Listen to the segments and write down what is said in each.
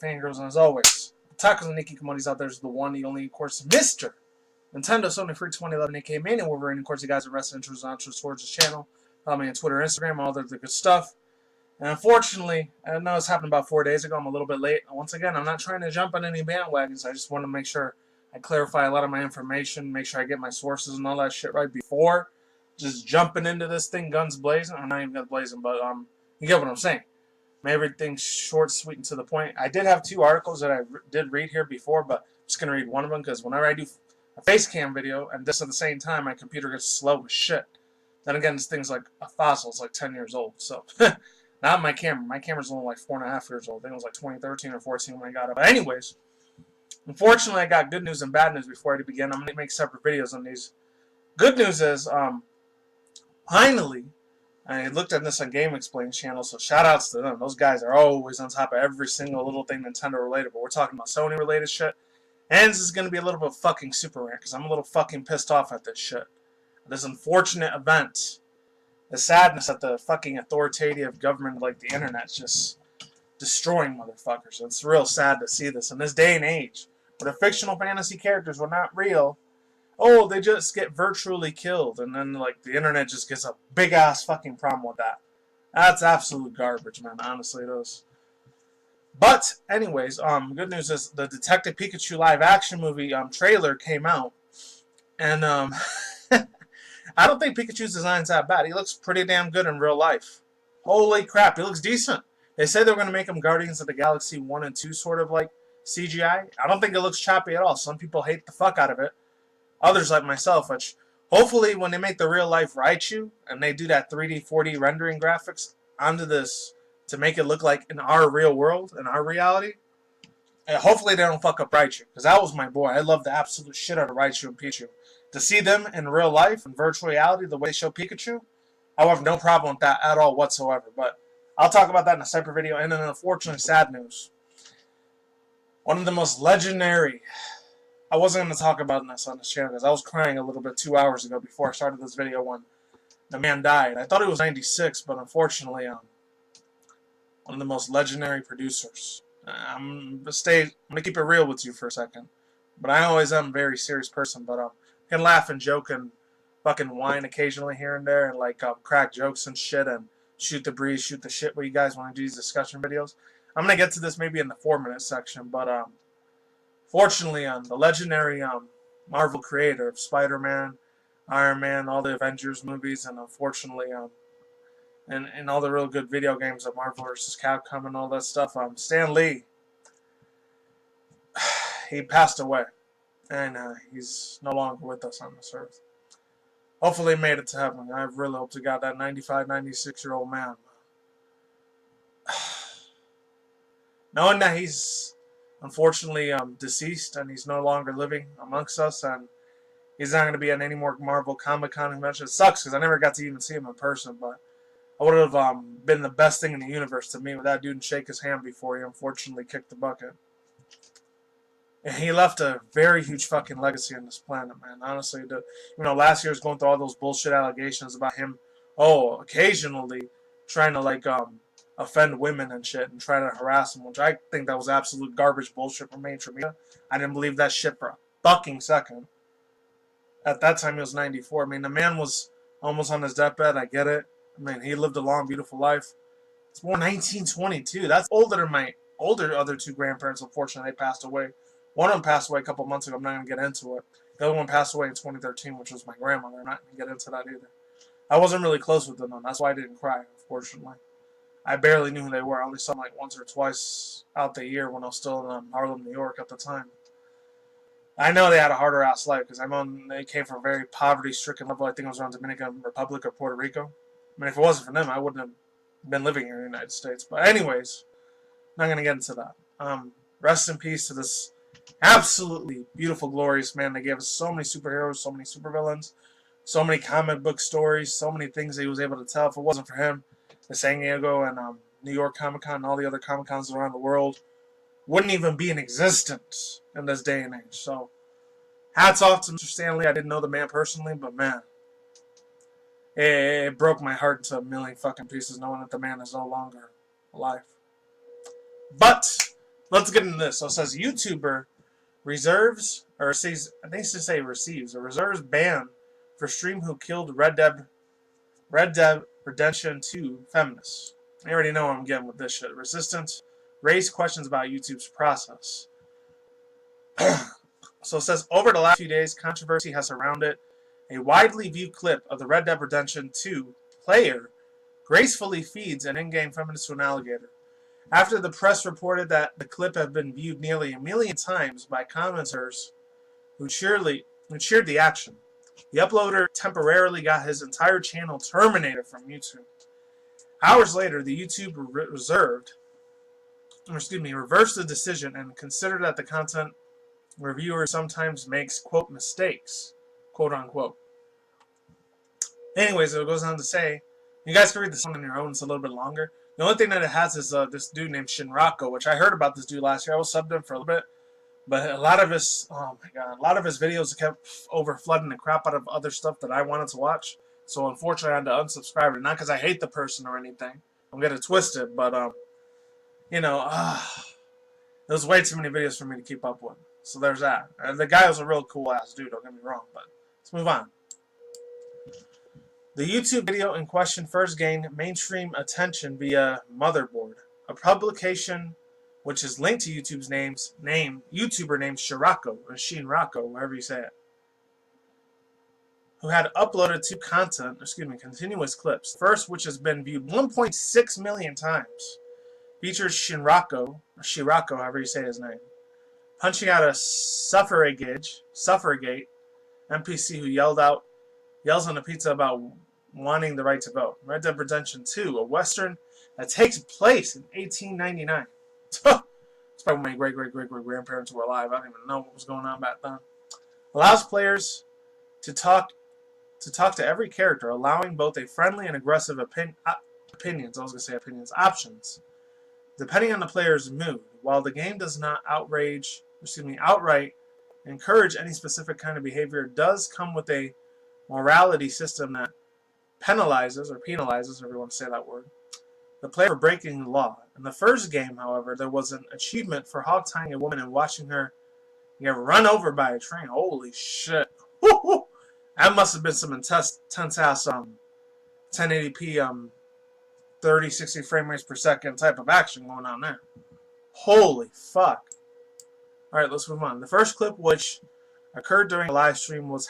fangirls, and as always, tacos and Nikki Commodities out there is the one, the only, of course, Mr. Nintendo Sony Free 2011 aka Mania Wolverine. Of course, you guys are wrestling intros towards this channel. Follow me on Twitter, Instagram, all the good stuff. And unfortunately, I know this happened about 4 days ago. I'm a little bit late. Once again, I'm not trying to jump on any bandwagons. I just want to make sure I clarify a lot of my information, make sure I get my sources and all that shit right before just jumping into this thing guns blazing. I'm not even guns blazing, but you get what I'm saying. Everything's short, sweet, and to the point. I did have 2 articles that I did read here before, but I'm just going to read one of them because whenever I do a face cam video and this at the same time, my computer gets slow as shit. Then again, this thing's like a fossil. It's like 10 years old. So, not my camera. My camera's only like 4.5 years old. I think it was like 2013 or 14 when I got it. But anyways, unfortunately, I got good news and bad news before I begin. I'm going to make separate videos on these. Good news is, finally, I looked at this on Game Explain channel, so shout outs to them. Those guys are always on top of every single little thing Nintendo related, but we're talking about Sony related shit. And this is going to be a little bit of fucking super rant, because I'm a little fucking pissed off at this shit. This unfortunate event, the sadness that the fucking authoritative government like the internet's just destroying motherfuckers. It's real sad to see this in this day and age, where the fictional fantasy characters were not real. Oh, they just get virtually killed, and then like the internet just gets a big ass fucking problem with that. That's absolute garbage, man. Honestly, it is. But anyways, good news is the Detective Pikachu live action movie trailer came out, and I don't think Pikachu's design's that bad. He looks pretty damn good in real life. Holy crap, he looks decent. They said they were gonna make him Guardians of the Galaxy 1 and 2 sort of like CGI. I don't think it looks choppy at all. Some people hate the fuck out of it. Others like myself, which hopefully when they make the real life Raichu and they do that 3D, 4D rendering graphics onto this to make it look like in our real world, in our reality, hopefully they don't fuck up Raichu, because that was my boy. I love the absolute shit out of Raichu and Pichu. To see them in real life, in virtual reality, the way they show Pikachu, I have no problem with that at all whatsoever. But I'll talk about that in a separate video. And then unfortunately, sad news. One of the most legendary... I wasn't going to talk about this on this channel because I was crying a little bit 2 hours ago before I started this video when the man died. I thought he was 96, but unfortunately, one of the most legendary producers. I'm going to keep it real with you for a second. But I always am a very serious person, but I can laugh and joke and fucking whine occasionally here and there and like crack jokes and shit and shoot the breeze, shoot the shit with you guys when I do these discussion videos. I'm going to get to this maybe in the 4-minute section, but fortunately, the legendary Marvel creator of Spider-Man, Iron Man, all the Avengers movies, and unfortunately, and all the real good video games of Marvel vs. Capcom and all that stuff, Stan Lee, he passed away, and he's no longer with us on this earth. Hopefully he made it to heaven. I really hope to God that 95, 96-year-old man, knowing that he's unfortunately deceased and he's no longer living amongst us, and he's not going to be at any more Marvel Comic-Con conventions. It sucks because I never got to even see him in person, but I would have been the best thing in the universe to meet with that dude and shake his hand before he unfortunately kicked the bucket. And he left a very huge fucking legacy on this planet, man. Honestly, last year was going through all those bullshit allegations about him, occasionally trying to like offend women and shit and try to harass them, which I think that was absolute garbage bullshit from mainstream media. I didn't believe that shit for a fucking second. At that time, he was 94. I mean, the man was almost on his deathbed. I get it. I mean, he lived a long, beautiful life. It's born 1922. That's older than my other 2 grandparents. Unfortunately, they passed away. One of them passed away a couple months ago. I'm not going to get into it. The other one passed away in 2013, which was my grandmother. I'm not going to get into that either. I wasn't really close with them, though. That's why I didn't cry, unfortunately. I barely knew who they were. I only saw them like once or twice out the year when I was still in Harlem, New York at the time. I know they had a harder ass life because I know they came from a very poverty-stricken level. I think it was around Dominican Republic or Puerto Rico. I mean, if it wasn't for them, I wouldn't have been living here in the United States. But anyways, not going to get into that. Rest in peace to this absolutely beautiful, glorious man. They gave us so many superheroes, so many supervillains, so many comic book stories, so many things that he was able to tell. If it wasn't for him, the San Diego and New York Comic-Con and all the other Comic-Cons around the world wouldn't even be in existence in this day and age. So, hats off to Mr. Stan Lee. I didn't know the man personally, but man, it broke my heart into a million fucking pieces knowing that the man is no longer alive. But let's get into this. So it says YouTuber reserves, or says, I think it should say receives, or reserves ban for stream who killed Red Dead Redemption 2 feminists. I already know where I'm getting with this shit. Resistance raised questions about YouTube's process. So it says, over the last few days, controversy has surrounded a widely viewed clip of the Red Dead Redemption 2 player gracefully feeds an in-game feminist to an alligator. After the press reported that the clip had been viewed nearly 1 million times by commenters who cheered the action, the uploader temporarily got his entire channel terminated from YouTube. Hours later, the YouTuber reversed the decision and considered that the content reviewer sometimes makes, quote, mistakes, quote unquote. Anyways, it goes on to say, you guys can read this one on your own, it's a little bit longer. The only thing that it has is this dude named Shirrako, which I heard about this dude last year. I was subbed him for a little bit, but a lot of his videos kept over flooding the crap out of other stuff that I wanted to watch. So unfortunately, I had to unsubscribe it. Not because I hate the person or anything. I'm getting twisted, but it was way too many videos for me to keep up with. So there's that. The guy was a real cool ass dude. Don't get me wrong, but let's move on. The YouTube video in question first gained mainstream attention via Motherboard, a publication which is linked to YouTuber named Shirrako, or Shirrako, however you say it, who had uploaded continuous clips. First, which has been viewed 1.6 million times, features Shirrako, however you say his name, punching out a suffragette NPC who yells on a pizza about wanting the right to vote. Red Dead Redemption 2, a western that takes place in 1899. It's probably when my great-great-great-great-grandparents were alive. I don't even know what was going on back then. Allows players to talk to every character, allowing both a friendly and aggressive options, depending on the player's mood. While the game does not outright encourage any specific kind of behavior, it does come with a morality system that penalizes, however you want to say that word, the player for breaking the law. In the first game, however, there was an achievement for hog-tying a woman and watching her get run over by a train. Holy shit. Woo-hoo. That must have been some intense ass 1080p 30-60 frame rates per second type of action going on there. Holy fuck. Alright, let's move on. The first clip, which occurred during a live stream, was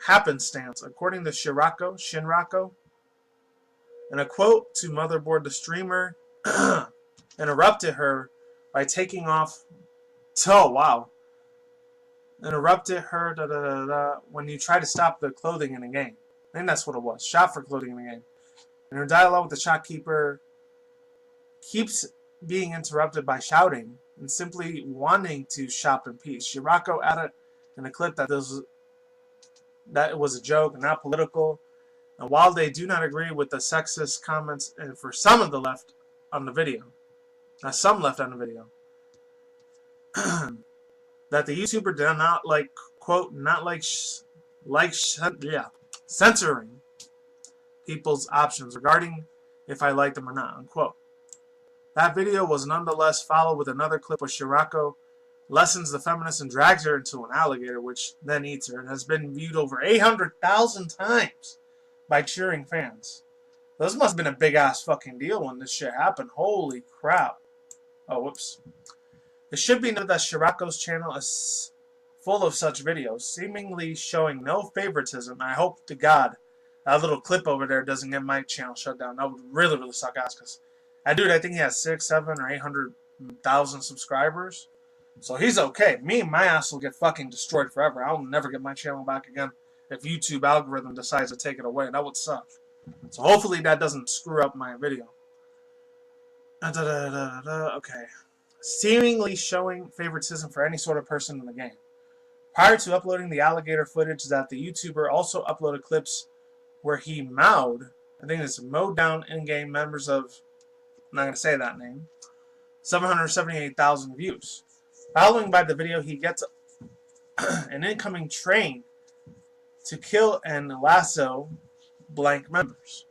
happenstance, according to Shirrako. In a quote to Motherboard, the streamer interrupted her by taking off. Oh, wow. Interrupted her when you try to stop the clothing in a game. I think that's what it was. Shop for clothing in the game. And her dialogue with the shopkeeper keeps being interrupted by shouting and simply wanting to shop in peace. Shirrako added in a clip that it was a joke and not political. And while they do not agree with the sexist comments, and for some of the left on the video, that the YouTuber did not like, quote, censoring people's options regarding if I like them or not, unquote. That video was nonetheless followed with another clip where Shirrako lessons the feminist and drags her into an alligator, which then eats her, and has been viewed over 800,000 times by cheering fans. This must have been a big-ass fucking deal when this shit happened. Holy crap. Oh, whoops. It should be noted that Shirrako's channel is full of such videos, seemingly showing no favoritism. I hope to God that little clip over there doesn't get my channel shut down. That would really, really suck ass, because that dude, I think he has 6, 7, or 800,000 subscribers. So he's okay. Me and my ass will get fucking destroyed forever. I'll never get my channel back again if YouTube algorithm decides to take it away. That would suck. So hopefully that doesn't screw up my video. Okay. Seemingly showing favoritism for any sort of person in the game. Prior to uploading the alligator footage, that the YouTuber also uploaded clips where he mowed down in-game members of, I'm not going to say that name, 778,000 views. Following by the video, he gets an incoming train to kill and lasso blank members.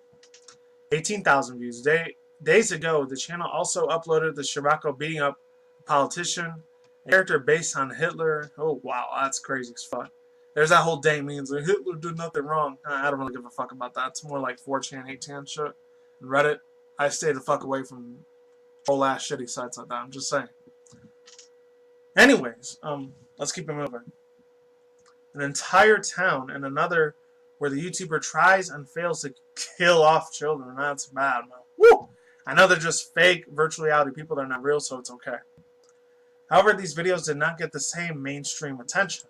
18,000 views. Days ago, the channel also uploaded the Shirrako beating up politician, a character based on Hitler. Oh, wow, that's crazy as fuck. There's that whole dang memes like Hitler did nothing wrong. I don't really give a fuck about that. It's more like 4chan, 8chan shit. And Reddit, I stay the fuck away from whole ass shitty sites like that. I'm just saying. Anyways, let's keep it moving. An entire town and another where the YouTuber tries and fails to kill off children. That's bad, man. Woo! I know they're just fake virtual reality people. They're not real, so it's okay. However, these videos did not get the same mainstream attention.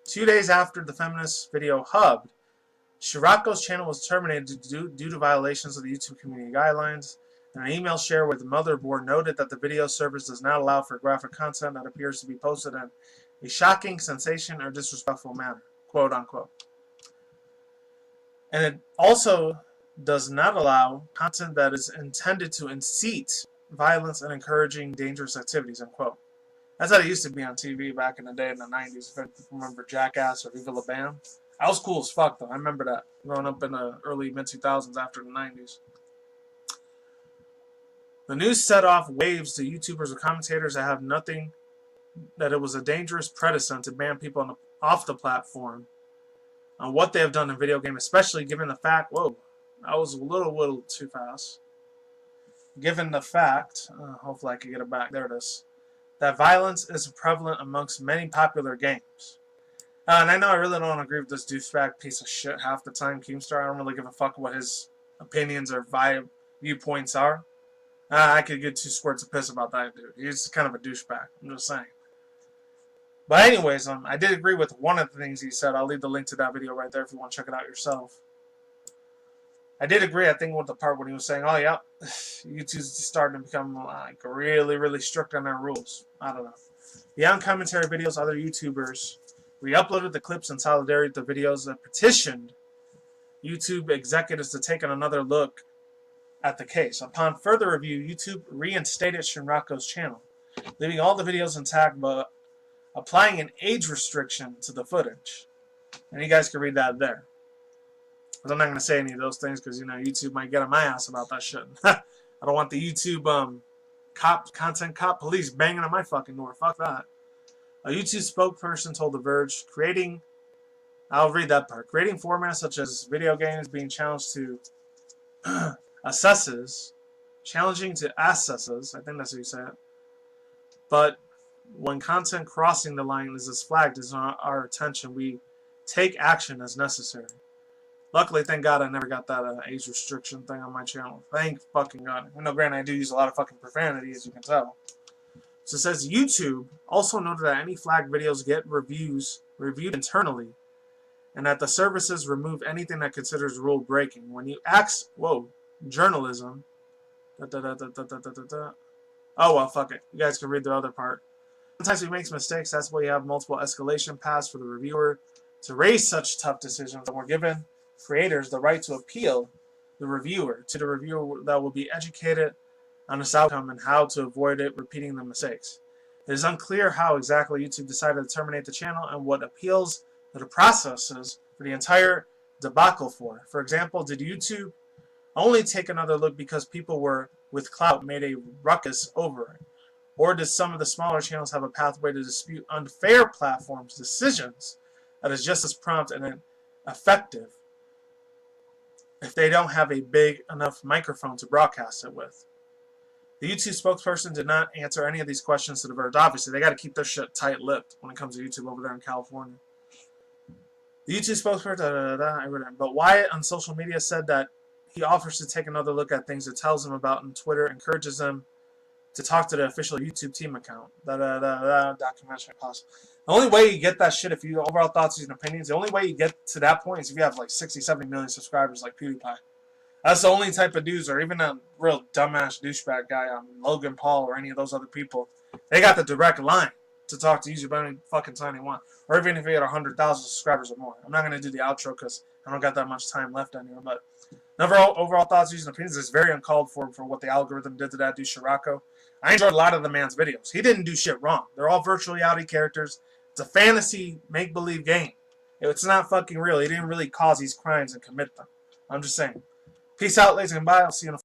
2 days after the feminist video hubbed, Shirrako's channel was terminated due to violations of the YouTube community guidelines. And an email shared with the motherboard noted that the video service does not allow for graphic content that appears to be posted in a shocking, sensation, or disrespectful manner, quote unquote. And it also does not allow content that is intended to incite violence and encouraging dangerous activities, unquote. That's how it used to be on TV back in the day in the 90s. If you remember Jackass or Viva La Bam. That was cool as fuck, though. I remember that growing up in the early mid-2000s after the 90s. The news set off waves to YouTubers or commentators that have nothing, that it was a dangerous precedent to ban people off the platform on what they have done in video games, especially given the fact, whoa, that was a little too fast. Given the fact, hopefully I can get it back, there it is, that violence is prevalent amongst many popular games. And I know I really don't agree with this douchebag piece of shit half the time, Keemstar. I don't really give a fuck what his opinions or viewpoints are. I could get 2 squirts of piss about that dude. He's kind of a douchebag. I'm just saying. But anyways, I did agree with one of the things he said. I'll leave the link to that video right there if you want to check it out yourself. I did agree, I think, with the part when he was saying, oh, yeah, YouTube's starting to become like really strict on their rules. I don't know. Beyond commentary videos, other YouTubers re-uploaded the clips in solidarity with the videos that petitioned YouTube executives to take another look at the case. Upon further review, YouTube reinstated Shirrako's channel, leaving all the videos intact but applying an age restriction to the footage. And you guys can read that there. But I'm not going to say any of those things because, you know, YouTube might get on my ass about that shit. I don't want the YouTube content cop police banging on my fucking door. Fuck that. A YouTube spokesperson told The Verge, I'll read that part. Creating formats such as video games being challenging to assesses, I think that's how you say it. But when content crossing the line is flagged as our attention, we take action as necessary. Luckily, thank God I never got that age restriction thing on my channel. Thank fucking God. I know, granted, I do use a lot of fucking profanity, as you can tell. So it says YouTube also noted that any flagged videos get reviewed internally, and that the services remove anything that considers rule breaking. When you ask, journalism. Oh well, fuck it. You guys can read the other part. Sometimes he makes mistakes. That's why you have multiple escalation paths for the reviewer to raise such tough decisions, and we're given creators the right to appeal the reviewer to the reviewer that will be educated on this outcome and how to avoid it repeating the mistakes. It is unclear how exactly YouTube decided to terminate the channel and what appeals to the processes for the entire debacle for. For example, did YouTube only take another look because people with clout made a ruckus over it? Or did some of the smaller channels have a pathway to dispute unfair platforms' decisions that is just as prompt and effective if they don't have a big enough microphone to broadcast it with? The YouTube spokesperson did not answer any of these questions to The Verge. Obviously, they got to keep their shit tight-lipped when it comes to YouTube over there in California. The YouTube spokesperson, but Wyatt on social media said that he offers to take another look at things it tells him about on Twitter, encourages them to talk to the official YouTube team account. Documentary cost. The only way you get that shit, if you overall thoughts and opinions, the only way you get to that point is if you have like 60, 70 million subscribers like PewDiePie. That's the only type of dudes, or even a real dumbass douchebag guy on Logan Paul or any of those other people. They got the direct line to talk to YouTube any fucking time they want. Or even if you had 100,000 subscribers or more. I'm not going to do the outro because I don't got that much time left anymore. But overall thoughts, views, and opinions is very uncalled for what the algorithm did to that dude Shirrako. I enjoyed a lot of the man's videos. He didn't do shit wrong. They're all virtual reality characters. It's a fantasy make-believe game. It's not fucking real. He didn't really cause these crimes and commit them. I'm just saying. Peace out, ladies and bye. I'll see you in a